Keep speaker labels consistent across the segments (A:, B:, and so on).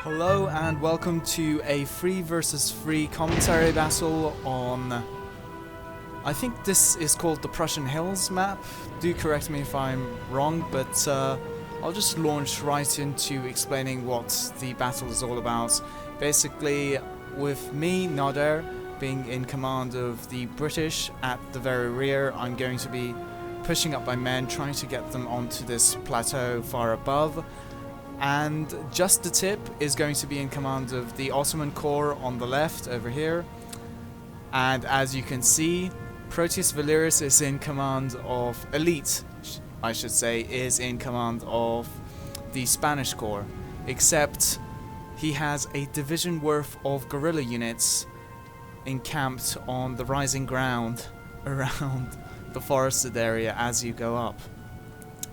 A: Hello and welcome to a 3 versus 3 commentary battle on, I think this is called the Prussian Hills map. Do correct me if I'm wrong, but I'll just launch right into explaining what the battle is all about. Basically, with me, Nader, being in command of the British at the very rear, I'm going to be pushing up my men, trying to get them onto this plateau far above. And JusttheTip is going to be in command of the Ottoman Corps on the left over here. And as you can see, Proteus Valerious is in command of Elite, I should say, is in command of the Spanish Corps. Except he has a division worth of guerrilla units encamped on the rising ground around the forested area as you go up.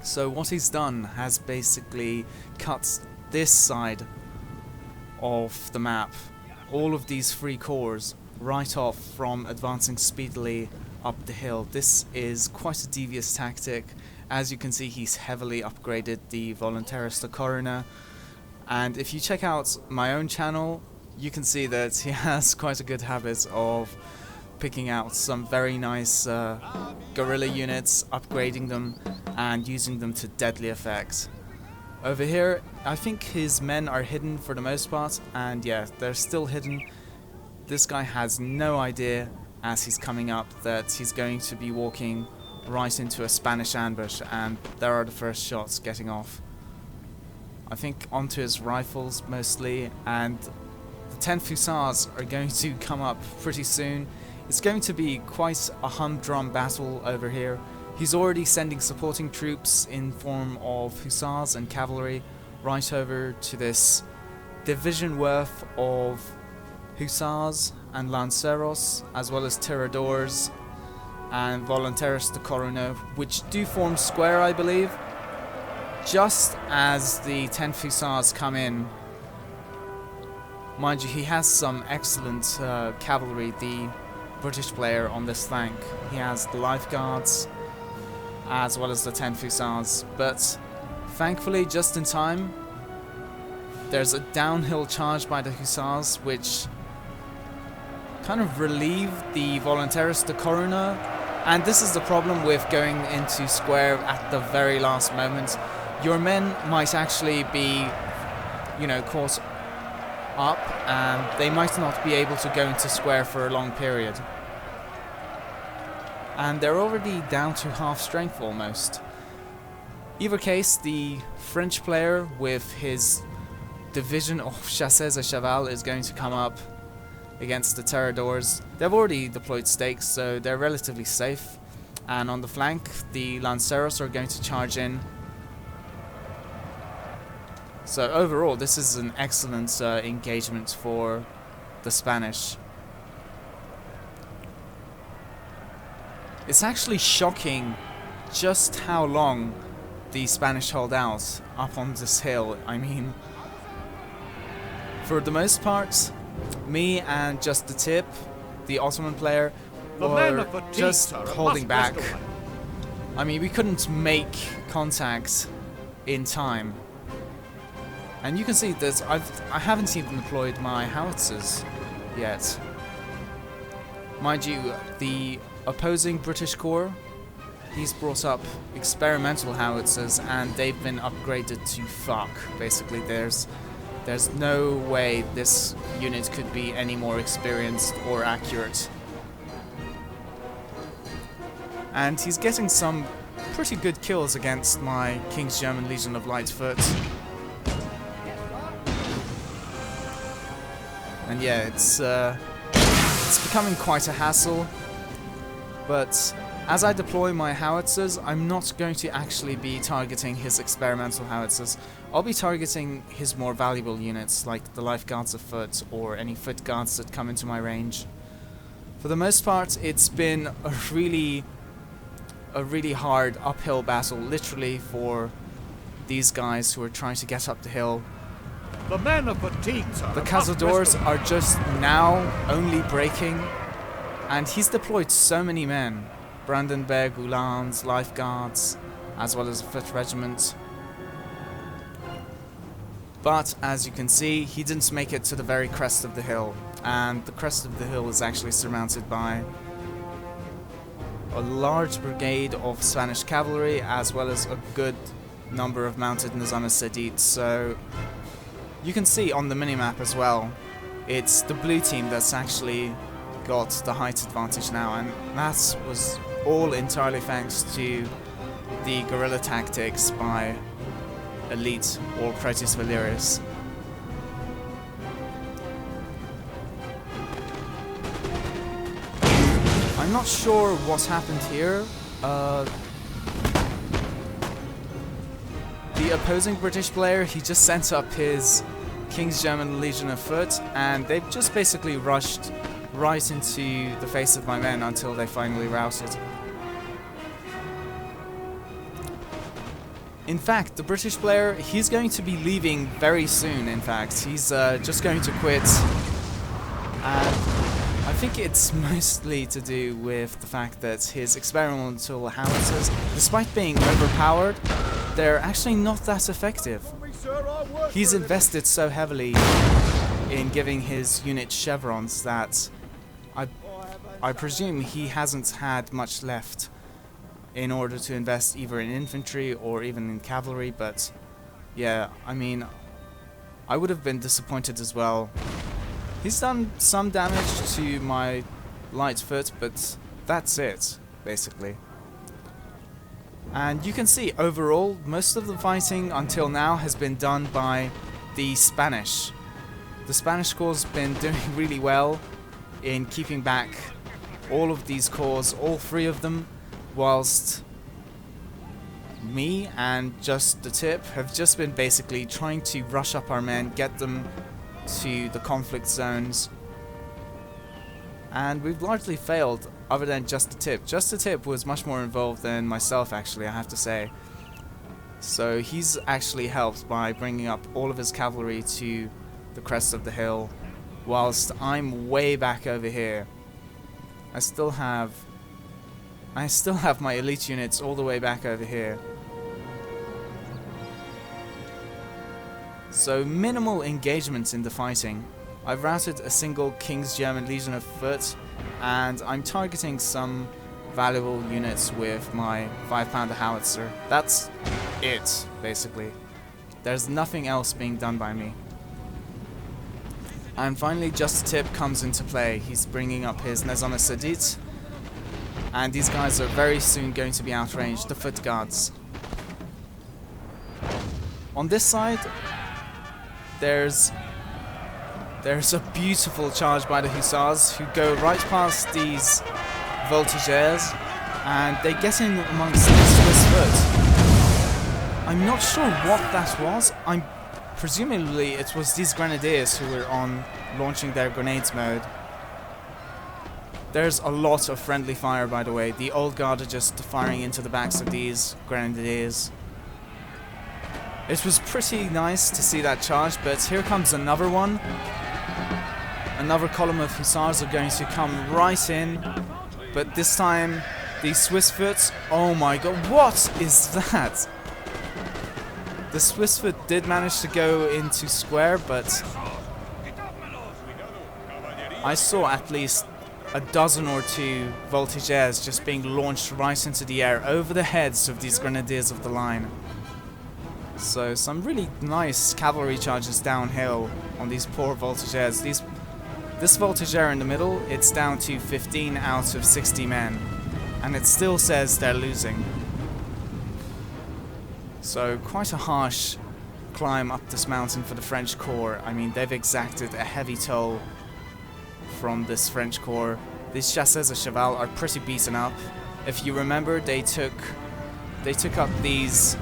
A: So what he's done has basically cut this side of the map, all of these 3 corps, right off from advancing speedily up the hill. This is quite a devious tactic. As you can see, he's heavily upgraded the Voluntarist Corona, and if you check out my own channel, you can see that he has quite a good habit of picking out some very nice guerrilla units, upgrading them and using them to deadly effect. Over here, I think his men are hidden for the most part, and yeah, they're still hidden. This guy has no idea as he's coming up that he's going to be walking right into a Spanish ambush, and there are the first shots getting off. I think onto his rifles mostly, and the 10th Hussars are going to come up pretty soon. It's going to be quite a humdrum battle over here. He's already sending supporting troops in form of hussars and cavalry right over to this division worth of hussars and lanceros, as well as tiradors and voluntarist corona, which do form square, I believe. Just as the 10th Hussars come in, mind you, he has some excellent cavalry, the British player on this flank. He has the lifeguards as well as the 10th Hussars, but thankfully just in time there's a downhill charge by the Hussars which kind of relieved the Voluntarist Corona, and this is the problem with going into square at the very last moment. Your men might actually be, caught up, and they might not be able to go into square for a long period. And they're already down to half strength almost. Either case, the French player with his division of chasseurs à cheval is going to come up against the tiradors. They've already deployed stakes, so they're relatively safe. And on the flank, the lanceros are going to charge in. So overall, this is an excellent engagement for the Spanish. It's actually shocking just how long the Spanish hold out up on this hill. I mean, for the most part, me and JusttheTip, the Ottoman player, were just holding back. I mean, we couldn't make contact in time. And you can see that I haven't even deployed my howitzers yet. Mind you, the opposing British Corps, he's brought up experimental howitzers, and they've been upgraded to fuck. Basically, there's no way this unit could be any more experienced or accurate. And he's getting some pretty good kills against my King's German Legion of Lightfoot. And yeah, it's becoming quite a hassle. But as I deploy my howitzers, I'm not going to actually be targeting his experimental howitzers. I'll be targeting his more valuable units, like the lifeguards of foot or any foot guards that come into my range. For the most part, it's been a really hard uphill battle, literally, for these guys who are trying to get up the hill.
B: The men are fatigued, sir.
A: The cazadors are just now only breaking, and he's deployed so many men. Brandenburg, Uhlans, lifeguards, as well as a foot regiment. But as you can see, he didn't make it to the very crest of the hill, and the crest of the hill is actually surmounted by a large brigade of Spanish cavalry as well as a good number of mounted Nizam Sadid. So you can see on the minimap as well, it's the blue team that's actually got the height advantage now, and that was all entirely thanks to the guerrilla tactics by Elite or Proteus Valerious. I'm not sure what happened here. The opposing British player, he just sent up his King's German Legion of Foot, and they've just basically rushed right into the face of my men until they finally routed. In fact, the British player, he's going to be leaving very soon, in fact. He's just going to quit. And I think it's mostly to do with the fact that his experimental howitzers, despite being overpowered, they're actually not that effective. He's invested so heavily in giving his unit chevrons that I presume he hasn't had much left in order to invest either in infantry or even in cavalry. But yeah, I mean, I would have been disappointed as well. He's done some damage to my light foot, but that's it, basically. And you can see, overall, most of the fighting until now has been done by the Spanish. The Spanish corps have been doing really well in keeping back all of these corps, all three of them, whilst me and JusttheTip have just been basically trying to rush up our men, get them to the conflict zones, and we've largely failed other than JusttheTip. JusttheTip was much more involved than myself, actually, I have to say. So he's actually helped by bringing up all of his cavalry to the crest of the hill, whilst I'm way back over here. I still have my elite units all the way back over here. So minimal engagement in the fighting. I've routed a single King's German Legion of Foot, and I'm targeting some valuable units with my 5-pounder howitzer. That's it, basically. There's nothing else being done by me. And finally, JusttheTip comes into play. He's bringing up his Nizam Sadid, and these guys are very soon going to be outranged, the foot guards. On this side, there's a beautiful charge by the hussars who go right past these voltigeurs, and they get in amongst the Swiss foot. I'm not sure what that was. Presumably it was these grenadiers who were on launching their grenades mode. There's a lot of friendly fire, by the way. The old guard are just firing into the backs of these grenadiers. It was pretty nice to see that charge, but here comes another one. Another column of hussars are going to come right in, but this time the Swiss foot, oh my god, what is that? The Swiss foot did manage to go into square, but I saw at least a dozen or two voltigeurs just being launched right into the air over the heads of these grenadiers of the line. So some really nice cavalry charges downhill on these poor voltigeurs. This voltigeur in the middle, it's down to 15 out of 60 men, and it still says they're losing. So quite a harsh climb up this mountain for the French corps. I mean, they've exacted a heavy toll from this French corps. These chasseurs à cheval are pretty beaten up. If you remember, they took up these...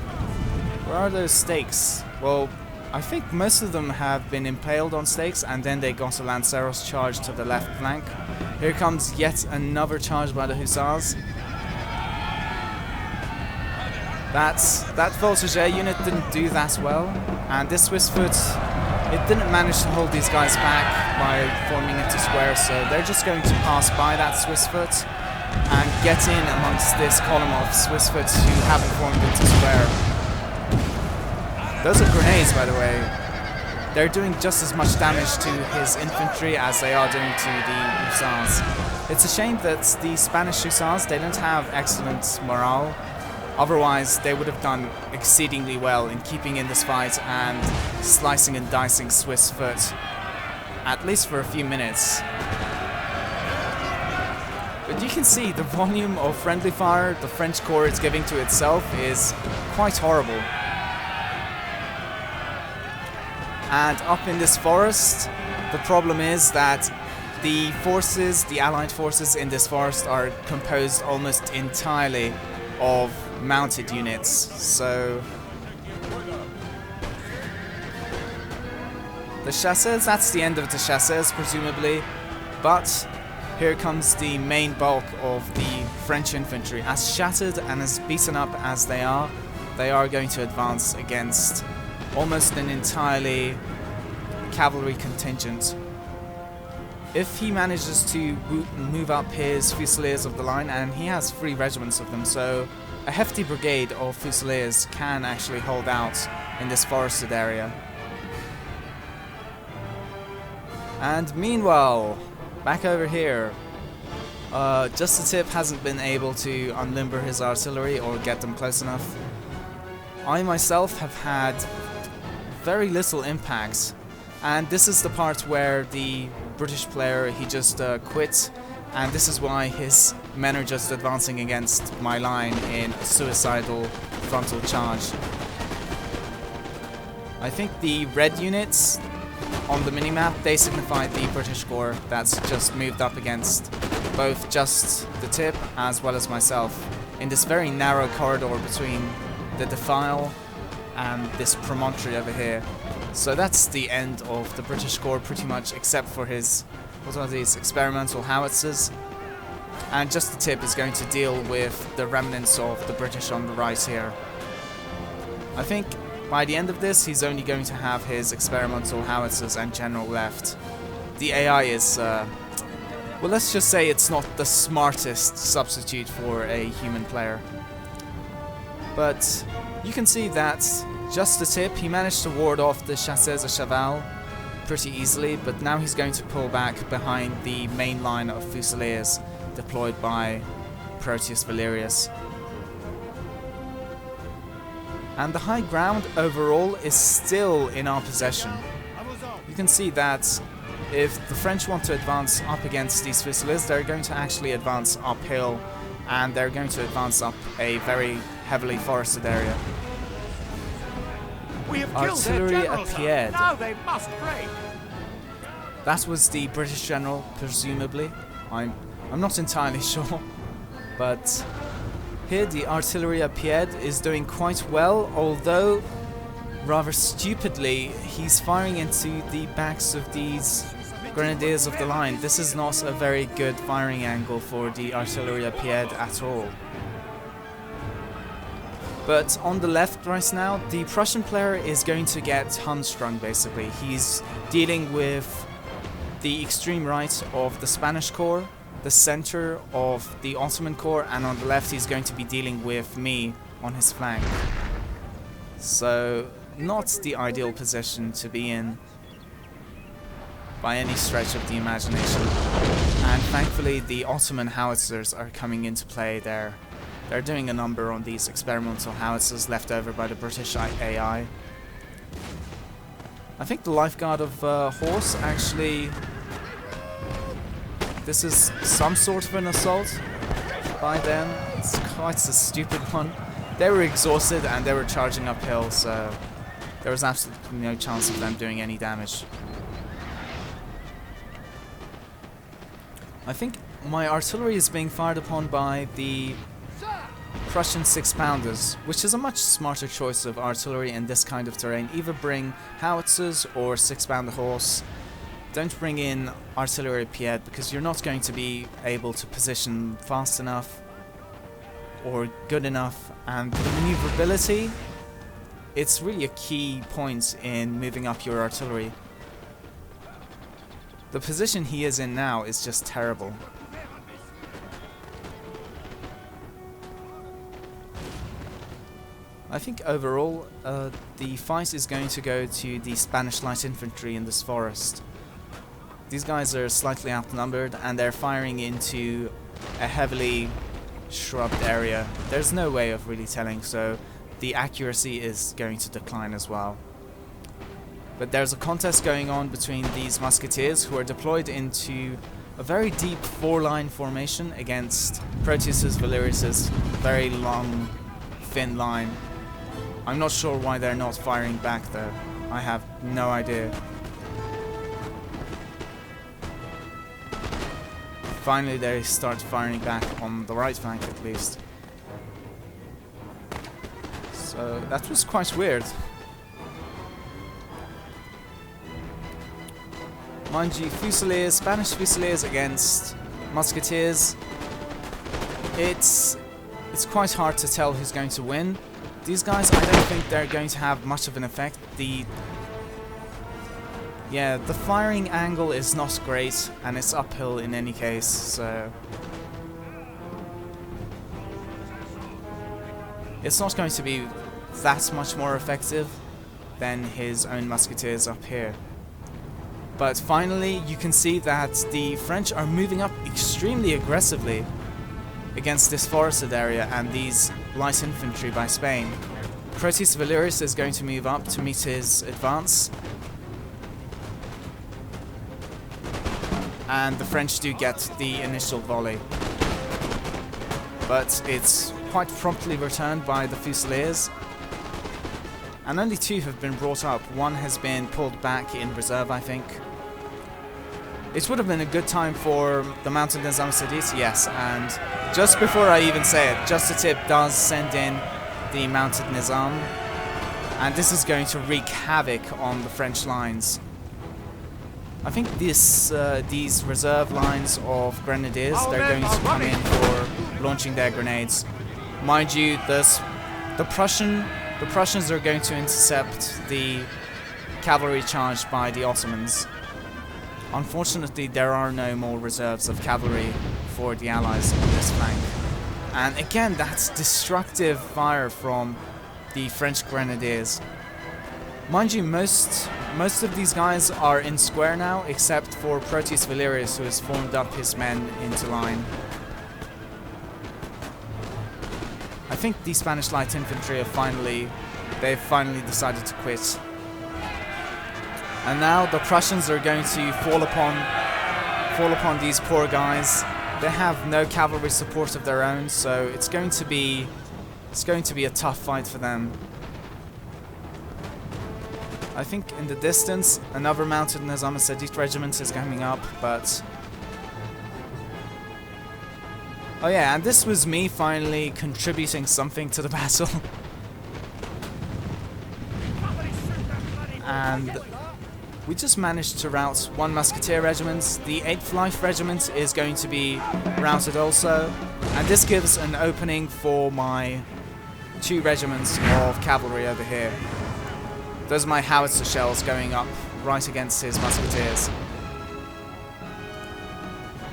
A: Where are those stakes? Well, I think most of them have been impaled on stakes, and then they got a Lanceros charge to the left flank. Here comes yet another charge by the hussars. That voltigeur unit didn't do that well, and this Swiss foot, it didn't manage to hold these guys back by forming into square, so they're just going to pass by that Swiss foot and get in amongst this column of Swiss foots who haven't formed into square. Those are grenades, by the way. they're doing just as much damage to his infantry as they are doing to the hussars. It's a shame that the Spanish hussars, they don't have excellent morale. Otherwise, they would have done exceedingly well in keeping in this fight and slicing and dicing Swiss foot, at least for a few minutes. But you can see the volume of friendly fire the French corps is giving to itself is quite horrible. And up in this forest, the problem is that the forces, the Allied forces in this forest are composed almost entirely of mounted units, so the chasseurs, that's the end of the chasseurs presumably, but here comes the main bulk of the French infantry. As shattered and as beaten up as they are going to advance against almost an entirely cavalry contingent. If he manages to move up his fusiliers of the line, and he has 3 regiments of them, so a hefty brigade of fusiliers can actually hold out in this forested area. And meanwhile, back over here, JusttheTip hasn't been able to unlimber his artillery or get them close enough. I myself have had very little impact, and this is the part where the British player, he just quit, and this is why his men are just advancing against my line in a suicidal frontal charge. I think the red units on the minimap, they signify the British corps that's just moved up against both JusttheTip as well as myself in this very narrow corridor between the defile and this promontory over here. So that's the end of the British corps pretty much, except for his, what are these, experimental howitzers. And JusttheTip is going to deal with the remnants of the British on the right here. I think by the end of this, he's only going to have his experimental howitzers and general left. The AI is, well, let's just say it's not the smartest substitute for a human player. But you can see that JusttheTip, he managed to ward off the chasseurs à cheval pretty easily, but now he's going to pull back behind the main line of fusiliers deployed by Proteus Valerious. And the high ground overall is still in our possession. You can see that if the French want to advance up against these fusiliers, they're going to actually advance uphill, and they're going to advance up a very heavily forested area.
B: We have
A: Artillery à pied.
B: Now they must break.
A: That was the British general, presumably. I'm not entirely sure, but here the artillery à pied is doing quite well, although rather stupidly he's firing into the backs of these grenadiers of the line. This is not a very good firing angle for the artillery à pied at all. But on the left right now, the Prussian player is going to get hamstrung basically. He's dealing with the extreme right of the Spanish corps, the center of the Ottoman corps, and on the left he's going to be dealing with me on his flank. So not the ideal position to be in by any stretch of the imagination. And thankfully the Ottoman howitzers are coming into play there. They're doing a number on these experimental howitzers left over by the British AI. I think the lifeguard of horse actually... This is some sort of an assault by them. It's quite a stupid one. They were exhausted and they were charging uphill, so there was absolutely no chance of them doing any damage. I think my artillery is being fired upon by the Prussian 6-pounders, which is a much smarter choice of artillery in this kind of terrain. Either bring howitzers or 6-pounder horse. Don't bring in artillery pied, because you're not going to be able to position fast enough or good enough, and the maneuverability, it's really a key point in moving up your artillery. The position he is in now is just terrible. I think overall the fight is going to go to the Spanish light infantry in this forest. These guys are slightly outnumbered and they're firing into a heavily shrubbed area. There's no way of really telling, so the accuracy is going to decline as well. But there's a contest going on between these musketeers who are deployed into a very deep 4-line formation against Proteus Valerious' very long, thin line. I'm not sure why they're not firing back though. I have no idea. Finally they start firing back on the right flank at least. So that was quite weird. Mind you, Fusiliers, Spanish Fusiliers against Musketeers. It's quite hard to tell who's going to win. These guys, I don't think they're going to have much of an effect. The firing angle is not great, and it's uphill in any case, so it's not going to be that much more effective than his own musketeers up here. But finally, you can see that the French are moving up extremely aggressively against this forested area and these light infantry by Spain. Proteus Valerious is going to move up to meet his advance. And the French do get the initial volley. But it's quite promptly returned by the Fusiliers. And only 2 have been brought up. 1 has been pulled back in reserve, I think. It would have been a good time for the mounted Nizam Sadit, yes, and just before I even say it, JusttheTip does send in the mounted Nizam, and this is going to wreak havoc on the French lines. I think these reserve lines of grenadiers, they're going to come in for launching their grenades. Mind you, the Prussians are going to intercept the cavalry charge by the Ottomans. Unfortunately, there are no more reserves of cavalry for the Allies on this flank. And again, that's destructive fire from the French grenadiers. Mind you, most of these guys are in square now, except for Proteus Valerious, who has formed up his men into line. I think the Spanish light infantry have finally decided to quit. And now the Prussians are going to fall upon these poor guys. They have no cavalry support of their own, so it's going to be a tough fight for them. I think in the distance another mounted Nizam Sadit regiment is coming up, but oh yeah, and this was me finally contributing something to the battle. And we just managed to rout 1 musketeer regiment. The 8th Life Regiment is going to be routed also, and this gives an opening for my 2 regiments of cavalry over here. Those are my howitzer shells going up right against his musketeers.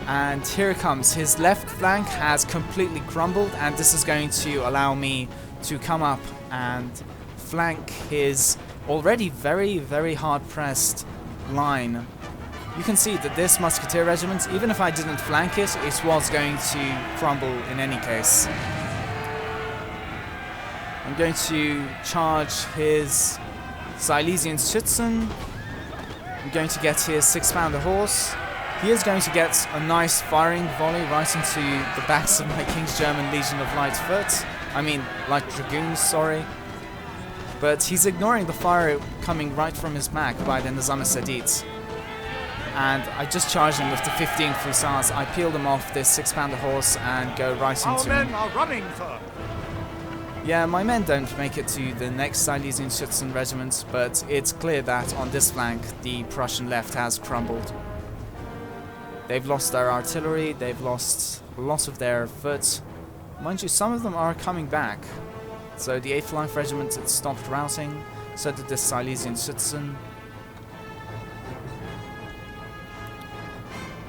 A: And here it comes. His left flank has completely crumbled, and this is going to allow me to come up and flank his already very, very hard-pressed line. You can see that this musketeer regiment, even if I didn't flank it, it was going to crumble in any case. I'm going to charge his Silesian Schützen. I'm going to get his 6-pounder horse. He is going to get a nice firing volley right into the backs of my King's German Legion of Light Foot. I mean, Light Dragoons, sorry. But he's ignoring the fire coming right from his back by the Nizam Sadit. And I just charged him with the 15th Hussars. I peeled him off this 6-pounder horse and go right into him.
B: Our men are running, sir.
A: Yeah, my men don't make it to the next Silesian Schützen regiment, but it's clear that on this flank the Prussian left has crumbled. They've lost their artillery, they've lost a lot of their foot. Mind you, some of them are coming back. So the 8th Life Regiment had stopped routing, so did the Silesian Schützen.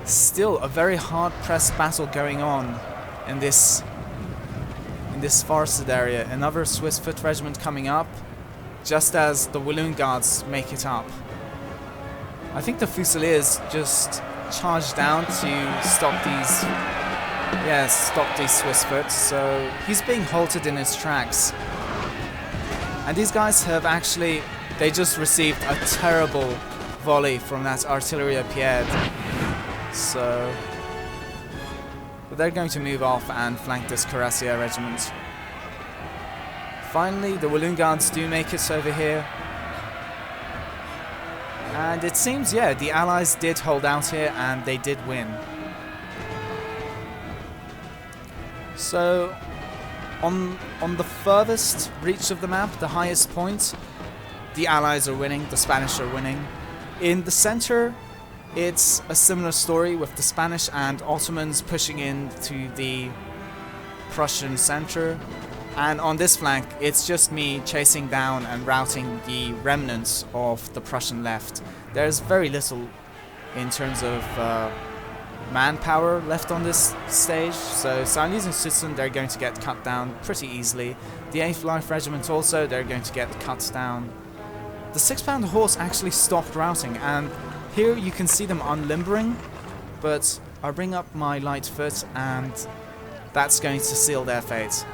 A: Still a very hard-pressed battle going on in this this forested area, another Swiss foot regiment coming up, just as the Walloon Guards make it up. I think the Fusiliers just charged down to stop these Swiss foot, so he's being halted in his tracks. And these guys have actually, they just received a terrible volley from that artillery à pied. So, but they're going to move off and flank this Cuirassier regiment. Finally, the Walloon Guards do make it over here. And it seems, yeah, the Allies did hold out here and they did win. So, on the furthest reach of the map, the highest point, the Allies are winning, the Spanish are winning. In the center, it's a similar story with the Spanish and Ottomans pushing into the Prussian center. And on this flank, it's just me chasing down and routing the remnants of the Prussian left. There's very little in terms of manpower left on this stage, so Silesia and Switzerland, they're going to get cut down pretty easily. The 8th Life Regiment also, they're going to get cut down. The 6-pounder horse actually stopped routing, and here you can see them unlimbering, but I bring up my light foot and that's going to seal their fate.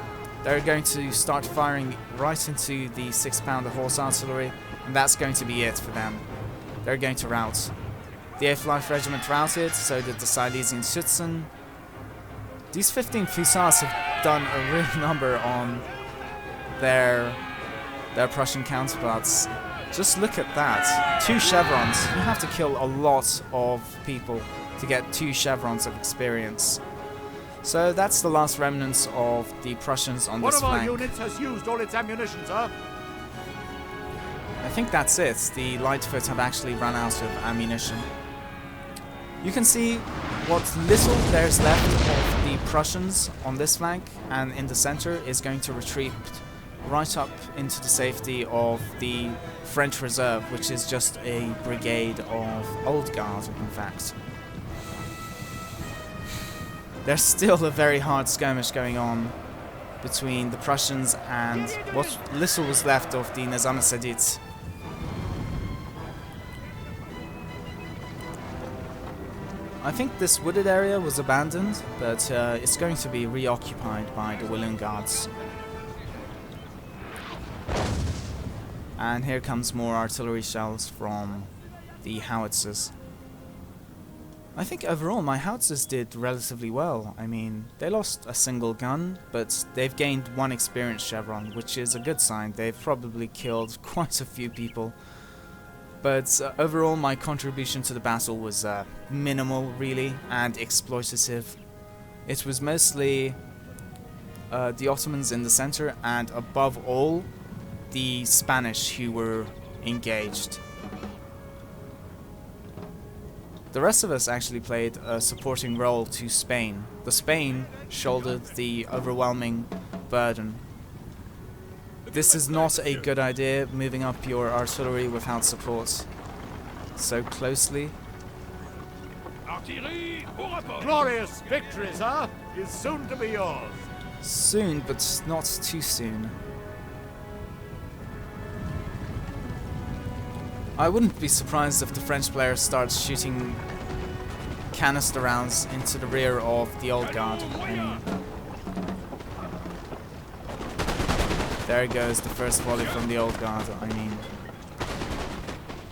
A: They're going to start firing right into the 6-pounder horse artillery, and that's going to be it for them. They're going to rout. The 8th Life Regiment routed, so did the Silesian Schützen. These 15 Hussars have done a real number on their Prussian counterparts. Just look at that. 2 chevrons. You have to kill a lot of people to get 2 chevrons of experience. So that's the last remnants of the Prussians on this flank.
B: One of our units has used all its ammunition, sir.
A: I think that's it. The Lightfoot have actually run out of ammunition. You can see what little there's left of the Prussians on this flank, and in the center is going to retreat right up into the safety of the French Reserve, which is just a brigade of Old Guard, in fact. There's still a very hard skirmish going on between the Prussians and what little was left of the Nizam Sadit. I think this wooded area was abandoned, but it's going to be reoccupied by the Walloon Guards. And here comes more artillery shells from the howitzers. I think overall my howitzers did relatively well. I mean, they lost a single gun, but they've gained 1 experience chevron, which is a good sign. They've probably killed quite a few people. But overall my contribution to the battle was minimal, really, and exploitative. It was mostly the Ottomans in the center, and above all, the Spanish who were engaged. The rest of us actually played a supporting role to Spain. The Spain shouldered the overwhelming burden. This is not a good idea, moving up your artillery without support so closely.
B: Glorious victory, sir, is soon to be yours.
A: Soon, but not too soon. I wouldn't be surprised if the French player starts shooting canister rounds into the rear of the Old Guard. I mean, there goes the first volley from the Old Guard. I mean,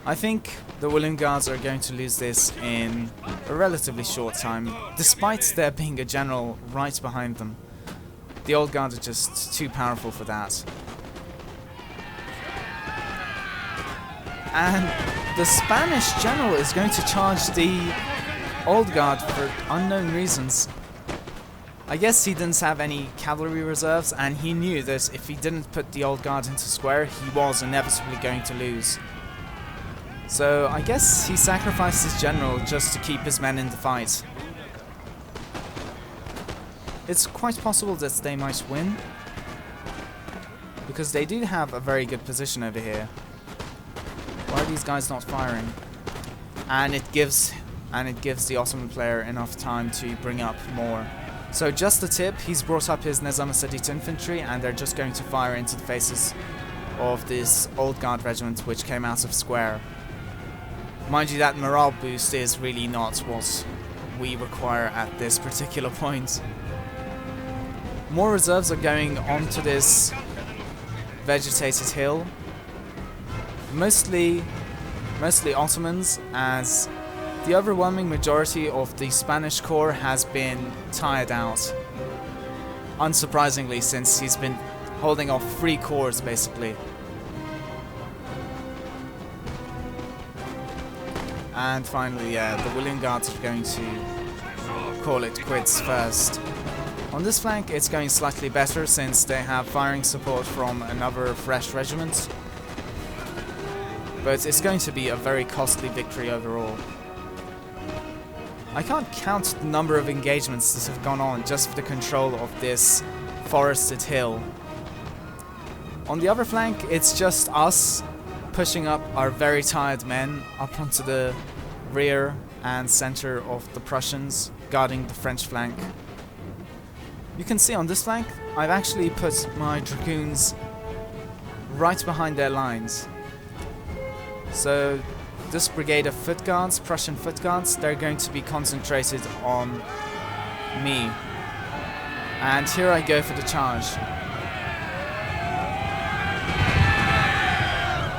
A: I think the Walloon Guards are going to lose this in a relatively short time, despite there being a general right behind them. The Old Guard are just too powerful for that. And the Spanish general is going to charge the Old Guard for unknown reasons. I guess he didn't have any cavalry reserves, and he knew that if he didn't put the Old Guard into square, he was inevitably going to lose. So I guess he sacrificed his general just to keep his men in the fight. It's quite possible that they might win, because they do have a very good position over here. Why are these guys not firing? And it gives the Ottoman player enough time to bring up more So just a tip, he's brought up his Nizam-e-Sadit infantry and they're just going to fire into the faces of this old guard regiment which came out of square. Mind you, that morale boost is really not what we require at this particular point. More reserves are going onto this vegetated hill. Mostly Ottomans, as the overwhelming majority of the Spanish corps has been tired out. Unsurprisingly, since he's been holding off 3 corps basically. And finally, the William Guards are going to call it quits first. On this flank, it's going slightly better since they have firing support from another fresh regiment. But it's going to be a very costly victory overall. I can't count the number of engagements that have gone on just for the control of this forested hill. On the other flank, it's just us pushing up our very tired men up onto the rear and center of the Prussians, guarding the French flank. You can see on this flank, I've actually put my dragoons right behind their lines. So this brigade of foot guards, Prussian foot guards, they're going to be concentrated on me. And here I go for the charge.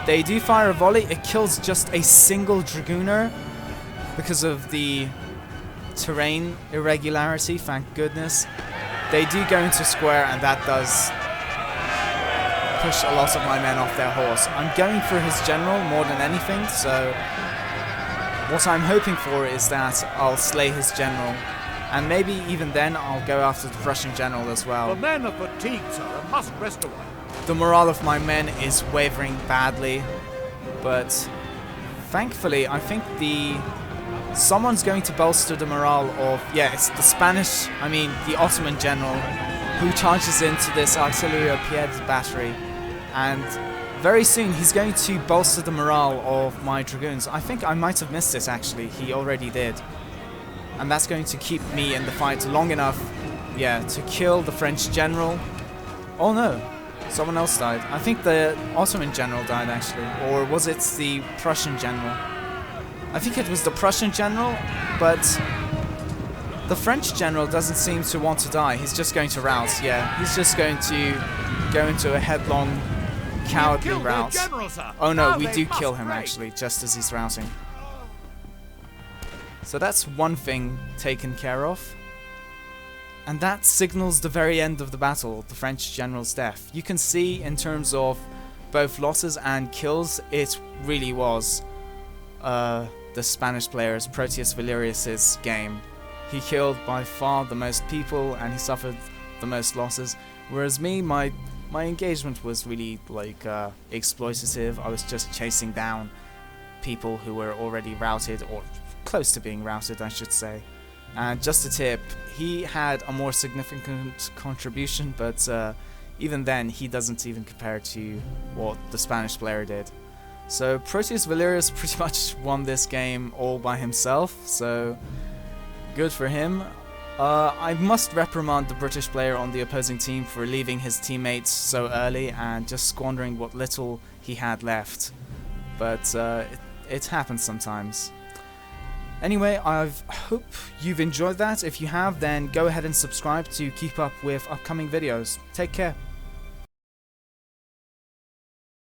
A: They do fire a volley, it kills just a single dragooner because of the terrain irregularity, thank goodness. They do go into square and that does push a lot of my men off their horse. I'm going for his general more than anything, so what I'm hoping for is that I'll slay his general, and maybe even then I'll go after the Prussian general as well.
B: The men are fatigued, sir, and must rest a while.
A: The morale of my men is wavering badly, but thankfully I think someone's going to bolster the morale of, it's the Ottoman general who charges into this artillery pied battery, and very soon he's going to bolster the morale of my dragoons. I think I might have missed it actually, he already did. And that's going to keep me in the fight long enough, to kill the French general. Oh no, someone else died. I think the Ottoman general died actually, or was it the Prussian general? I think it was the Prussian general, but the French general doesn't seem to want to die. He's just going to rout, he's just going to go into a headlong cowardly rout. Oh no, we do kill him actually, just as he's routing. So that's one thing taken care of. And that signals the very end of the battle, the French general's death. You can see in terms of both losses and kills, it really was the Spanish player's Proteus Valerious' game. He killed by far the most people and he suffered the most losses, whereas me, my engagement was really like exploitative. I was just chasing down people who were already routed, or close to being routed I should say. And just a tip, he had a more significant contribution, but even then he doesn't even compare to what the Spanish player did. So Proteus Valerious pretty much won this game all by himself, so good for him. I must reprimand the British player on the opposing team for leaving his teammates so early and just squandering what little he had left. But it happens sometimes. Anyway, I hope you've enjoyed that. If you have, then go ahead and subscribe to keep up with upcoming videos. Take care.